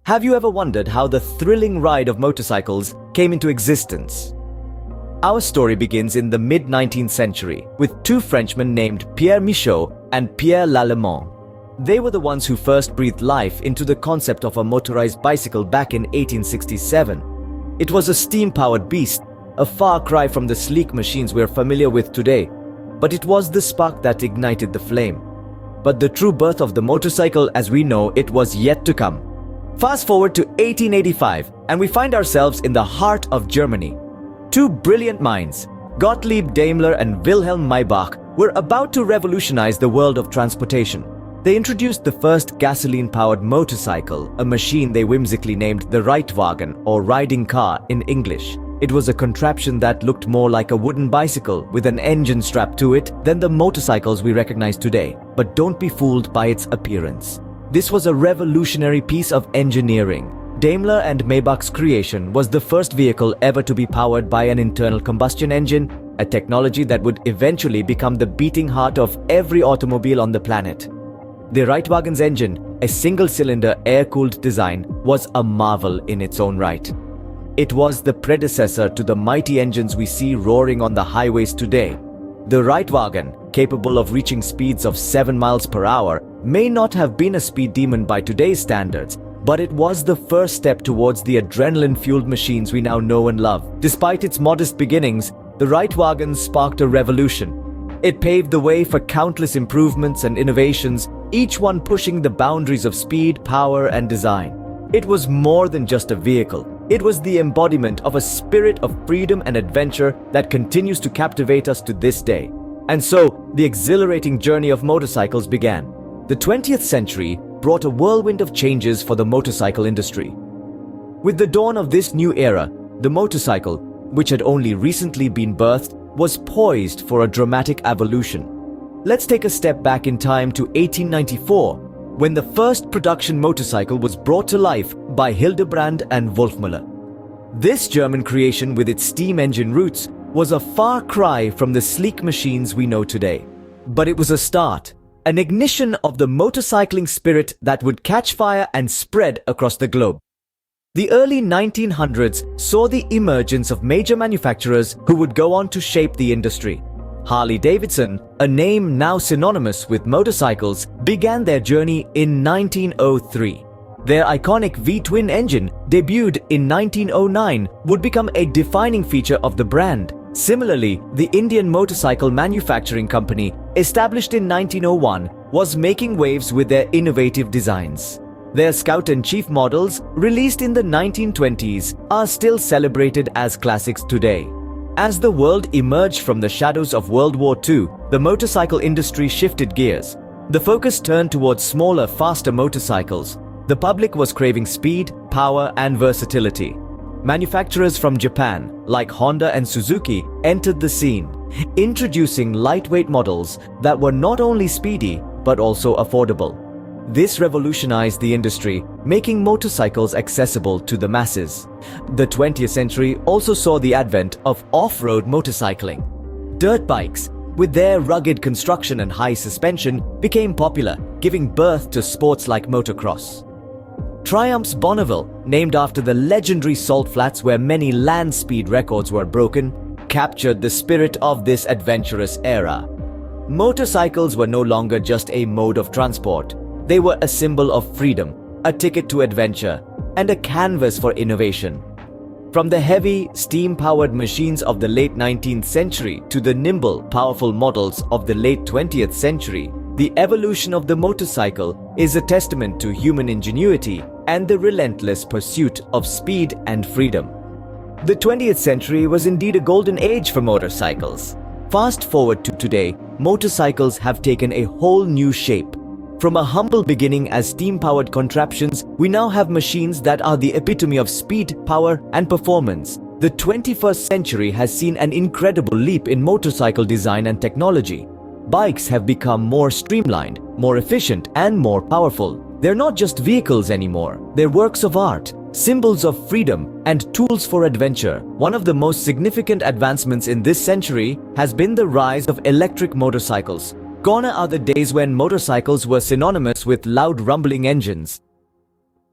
Have you ever wondered how the thrilling ride of motorcycles came into existence? Our story begins in the mid-19th century with two Frenchmen named Pierre Michaux and Pierre Lallemand. They were the ones who first breathed life into the concept of a motorized bicycle back in 1867. It was a steam-powered beast, a far cry from the sleek machines we're familiar with today, but it was the spark that ignited the flame. But the true birth of the motorcycle as we know it was yet to come. Fast forward to 1885, and we find ourselves in the heart of Germany. Two brilliant minds, Gottlieb Daimler and Wilhelm Maybach, were about to revolutionize the world of transportation. They introduced the first gasoline-powered motorcycle, a machine they whimsically named the Reitwagen, or riding car in English. It was a contraption that looked more like a wooden bicycle with an engine strapped to it than the motorcycles we recognize today. But don't be fooled by its appearance. This was a revolutionary piece of engineering. Daimler and Maybach's creation was the first vehicle ever to be powered by an internal combustion engine, a technology that would eventually become the beating heart of every automobile on the planet. The Reitwagen's engine, a single-cylinder air-cooled design, was a marvel in its own right. It was the predecessor to the mighty engines we see roaring on the highways today. The Reitwagen, capable of reaching speeds of 7 miles per hour, may not have been a speed demon by today's standards, but it was the first step towards the adrenaline-fueled machines we now know and love. Despite its modest beginnings, the Reitwagen sparked a revolution. It paved the way for countless improvements and innovations, each one pushing the boundaries of speed, power, and design. It was more than just a vehicle. It was the embodiment of a spirit of freedom and adventure that continues to captivate us to this day. And so, the exhilarating journey of motorcycles began. The 20th century brought a whirlwind of changes for the motorcycle industry. With the dawn of this new era, the motorcycle, which had only recently been birthed, was poised for a dramatic evolution. Let's take a step back in time to 1894, when the first production motorcycle was brought to life by Hildebrand and Wolfmuller. This German creation, with its steam engine roots, was a far cry from the sleek machines we know today. But it was a start, an ignition of the motorcycling spirit that would catch fire and spread across the globe. The early 1900s saw the emergence of major manufacturers who would go on to shape the industry. Harley-Davidson, a name now synonymous with motorcycles, began their journey in 1903. Their iconic V-twin engine, debuted in 1909, would become a defining feature of the brand. Similarly, the Indian Motorcycle Manufacturing Company, established in 1901, was making waves with their innovative designs. Their Scout and Chief models, released in the 1920s, are still celebrated as classics today. As the world emerged from the shadows of World War II, the motorcycle industry shifted gears. The focus turned towards smaller, faster motorcycles. The public was craving speed, power, and versatility. Manufacturers from Japan, like Honda and Suzuki, entered the scene, introducing lightweight models that were not only speedy, but also affordable. This revolutionized the industry, making motorcycles accessible to the masses. The 20th century also saw the advent of off-road motorcycling. Dirt bikes, with their rugged construction and high suspension, became popular, giving birth to sports like motocross. Triumph's Bonneville, named after the legendary salt flats where many land speed records were broken, captured the spirit of this adventurous era. Motorcycles were no longer just a mode of transport. They were a symbol of freedom, a ticket to adventure, and a canvas for innovation. From the heavy, steam-powered machines of the late 19th century to the nimble, powerful models of the late 20th century, the evolution of the motorcycle is a testament to human ingenuity and the relentless pursuit of speed and freedom. The 20th century was indeed a golden age for motorcycles. Fast forward to today, motorcycles have taken a whole new shape. From a humble beginning as steam-powered contraptions, we now have machines that are the epitome of speed, power, and performance. The 21st century has seen an incredible leap in motorcycle design and technology. Bikes have become more streamlined, more efficient, and more powerful. They're not just vehicles anymore. They're works of art, symbols of freedom, and tools for adventure. One of the most significant advancements in this century has been the rise of electric motorcycles. Gone are the days when motorcycles were synonymous with loud rumbling engines.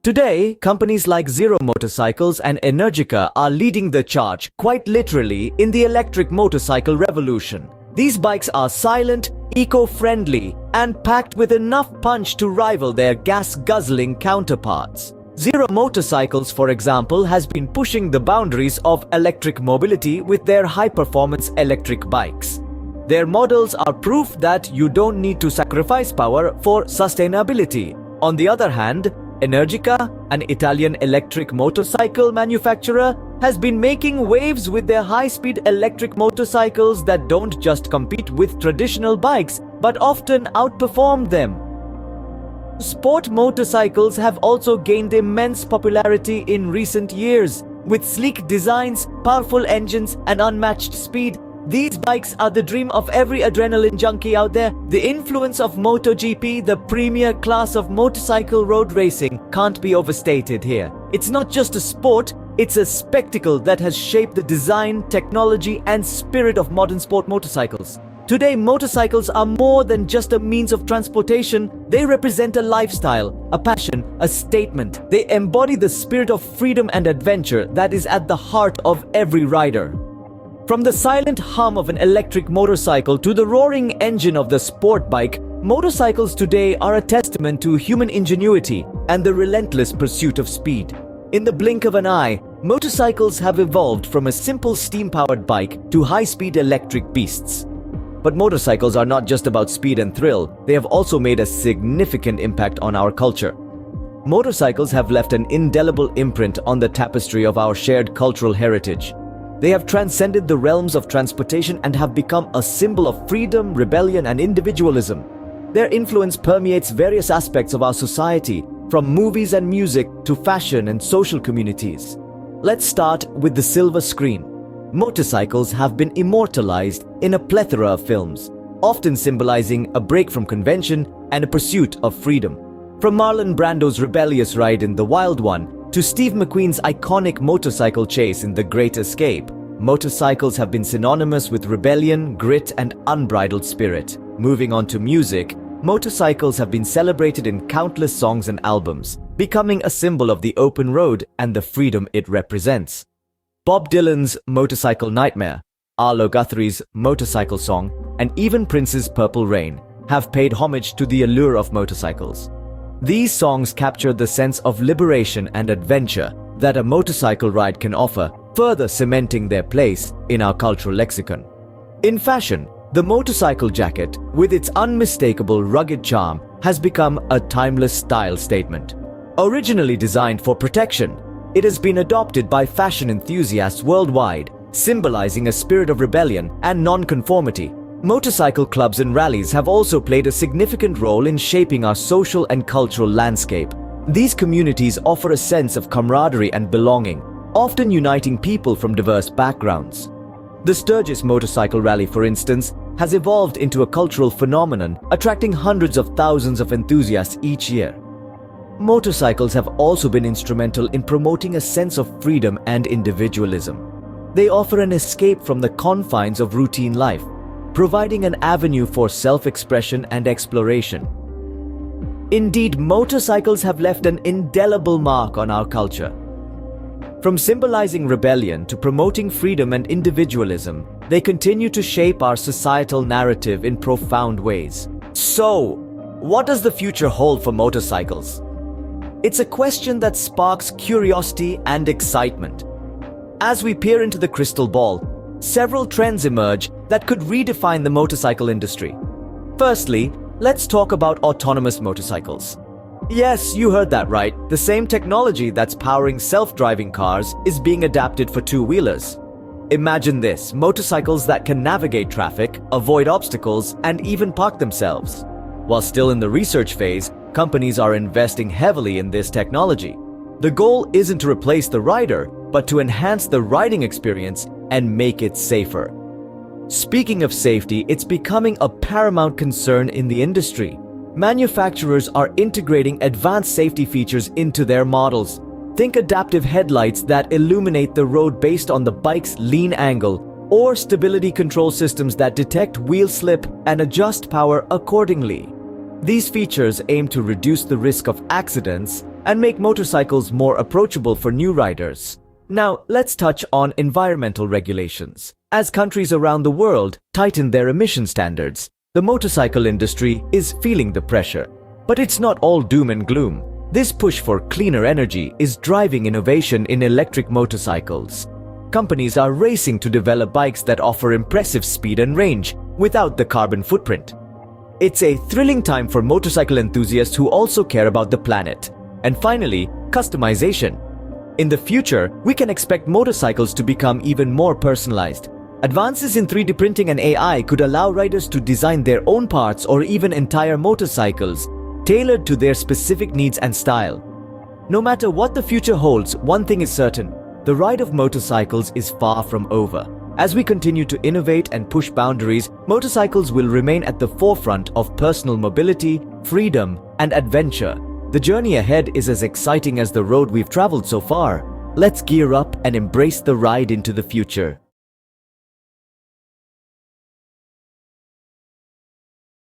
Today, companies like Zero Motorcycles and Energica are leading the charge, quite literally, in the electric motorcycle revolution. These bikes are silent, eco-friendly, and packed with enough punch to rival their gas-guzzling counterparts. Zero Motorcycles, for example, has been pushing the boundaries of electric mobility with their high-performance electric bikes. Their models are proof that you don't need to sacrifice power for sustainability. On the other hand, Energica, an Italian electric motorcycle manufacturer, has been making waves with their high-speed electric motorcycles that don't just compete with traditional bikes, but often outperform them. Sport motorcycles have also gained immense popularity in recent years. With sleek designs, powerful engines, and unmatched speed, these bikes are the dream of every adrenaline junkie out there. The influence of MotoGP, the premier class of motorcycle road racing, can't be overstated here. It's not just a sport, it's a spectacle that has shaped the design, technology, and spirit of modern sport motorcycles. Today, motorcycles are more than just a means of transportation. They represent a lifestyle, a passion, a statement. They embody the spirit of freedom and adventure that is at the heart of every rider. From the silent hum of an electric motorcycle to the roaring engine of the sport bike, motorcycles today are a testament to human ingenuity and the relentless pursuit of speed. In the blink of an eye, motorcycles have evolved from a simple steam-powered bike to high-speed electric beasts. But motorcycles are not just about speed and thrill, they have also made a significant impact on our culture. Motorcycles have left an indelible imprint on the tapestry of our shared cultural heritage. They have transcended the realms of transportation and have become a symbol of freedom, rebellion, and individualism. Their influence permeates various aspects of our society, from movies and music to fashion and social communities. Let's start with the silver screen. Motorcycles have been immortalized in a plethora of films, often symbolizing a break from convention and a pursuit of freedom. From Marlon Brando's rebellious ride in The Wild One to Steve McQueen's iconic motorcycle chase in The Great Escape, motorcycles have been synonymous with rebellion, grit, and unbridled spirit. Moving on to music, motorcycles have been celebrated in countless songs and albums, becoming a symbol of the open road and the freedom it represents. Bob Dylan's Motorcycle Nightmare, Arlo Guthrie's Motorcycle Song, and even Prince's Purple Rain have paid homage to the allure of motorcycles. These songs capture the sense of liberation and adventure that a motorcycle ride can offer, further cementing their place in our cultural lexicon. In fashion, the motorcycle jacket, with its unmistakable rugged charm, has become a timeless style statement. Originally designed for protection, it has been adopted by fashion enthusiasts worldwide, symbolizing a spirit of rebellion and non-conformity. Motorcycle clubs and rallies have also played a significant role in shaping our social and cultural landscape. These communities offer a sense of camaraderie and belonging, often uniting people from diverse backgrounds. The Sturgis Motorcycle Rally, for instance, has evolved into a cultural phenomenon, attracting hundreds of thousands of enthusiasts each year. Motorcycles have also been instrumental in promoting a sense of freedom and individualism. They offer an escape from the confines of routine life, providing an avenue for self-expression and exploration. Indeed, motorcycles have left an indelible mark on our culture. From symbolizing rebellion to promoting freedom and individualism, they continue to shape our societal narrative in profound ways. So, what does the future hold for motorcycles? It's a question that sparks curiosity and excitement. As we peer into the crystal ball, several trends emerge that could redefine the motorcycle industry. Firstly, let's talk about autonomous motorcycles. Yes, you heard that right. The same technology that's powering self-driving cars is being adapted for two-wheelers. Imagine this: motorcycles that can navigate traffic, avoid obstacles, and even park themselves. While still in the research phase, companies are investing heavily in this technology. The goal isn't to replace the rider, but to enhance the riding experience and make it safer. Speaking of safety, it's becoming a paramount concern in the industry. Manufacturers are integrating advanced safety features into their models. Think adaptive headlights that illuminate the road based on the bike's lean angle, or stability control systems that detect wheel slip and adjust power accordingly. These features aim to reduce the risk of accidents and make motorcycles more approachable for new riders. Now, let's touch on environmental regulations. As countries around the world tighten their emission standards, the motorcycle industry is feeling the pressure. But it's not all doom and gloom. This push for cleaner energy is driving innovation in electric motorcycles. Companies are racing to develop bikes that offer impressive speed and range without the carbon footprint. It's a thrilling time for motorcycle enthusiasts who also care about the planet. And finally, customization. In the future, we can expect motorcycles to become even more personalized. Advances in 3D printing and AI could allow riders to design their own parts or even entire motorcycles, tailored to their specific needs and style. No matter what the future holds, one thing is certain: the ride of motorcycles is far from over. As we continue to innovate and push boundaries, motorcycles will remain at the forefront of personal mobility, freedom, and adventure. The journey ahead is as exciting as the road we've traveled so far. Let's gear up and embrace the ride into the future.